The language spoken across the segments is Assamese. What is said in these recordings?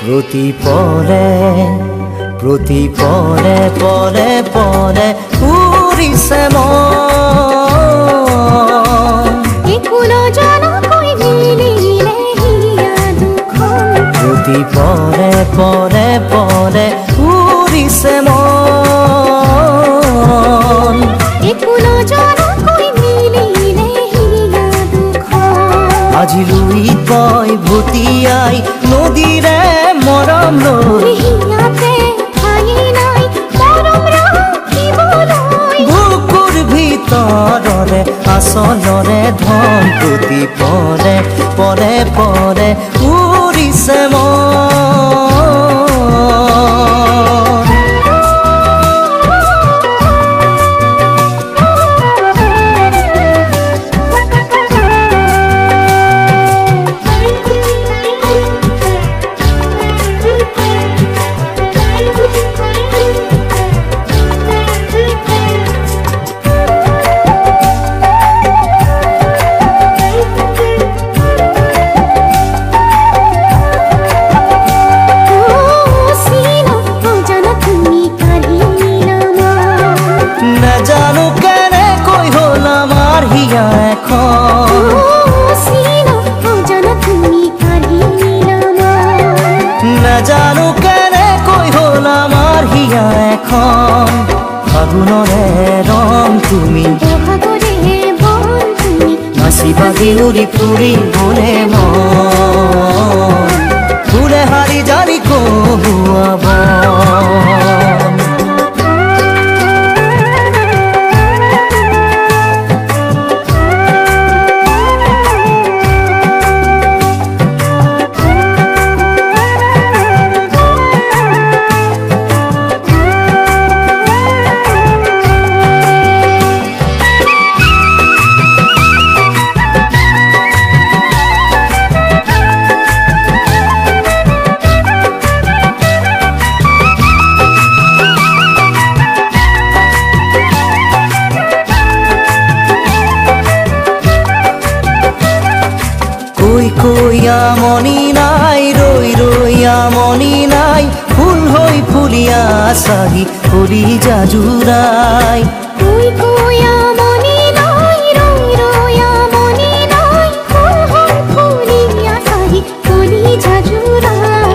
প্ৰতি পৰে পৰে পৰে উৰিছে মন একুলো জনকৈ মিলিলে হিয়া দুখন প্ৰতি পৰে পৰে উৰিছে মন একুলো জনকৈ মিলিলে হিয়া দুখন আজি লুই তই ভটিয়াই নদীৰে মৰম লৈ হিয়াতে ঠাই নাই মৰম ৰাখিবলৈ বুকুৰ ভিতৰৰে আচলৰে ধন প্ৰতি পৰে পৰে উৰিছে মন নাজানো কেনেকৈ হ'ল আমাৰ হিয়া এখন ফাগুনৰে ৰং তুমি বহাগৰে বন তুমি নাচি বাগি উৰি ফুৰিবলে মন ফুলে হাৰি জাৰি কহুৱাব মনি নাই ৰৈ মনি নাই ফুল হৈ ফুলিয়া চাহি ফুলি জাজুৰাই মনি নাই ৰৈ মনি নাই ফুল হৈ ফুলিয়া চাহি ফুলি জাজুৰাই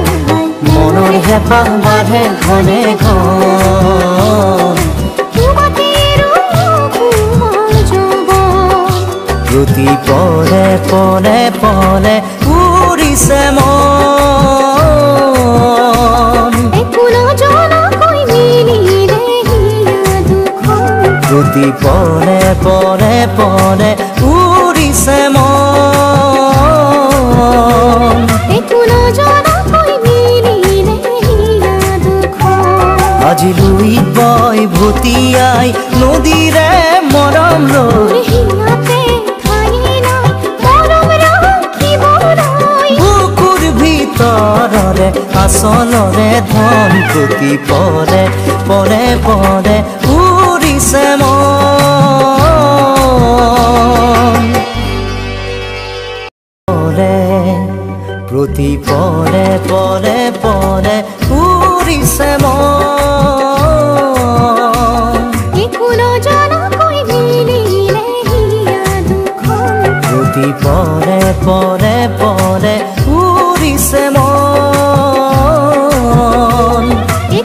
মনৰ হেঁপাহ বাঢ়ে ঘনে ঘন প্ৰতি পৰে উৰিছে মন একুলো জনকৈ মিলিলে হিয়া দুখন প্ৰতি পৰে উৰিছে মন একুলো জনকৈ মিলিলে হিয়া দুখন আজি লুই বই ভটিয়াই নদীৰে মৰম লৈ হিয়াতে ঠাই নাই মৰম ৰাখিবলৈ বুকুৰ ভিতৰৰে আচলৰে ধন প্ৰতি পৰে উৰিছে মন প্ৰতি পৰে উৰিছে মন একুলো জনকৈ মিলিলে হিয়া দুখন প্ৰতি পৰে উৰিছে মন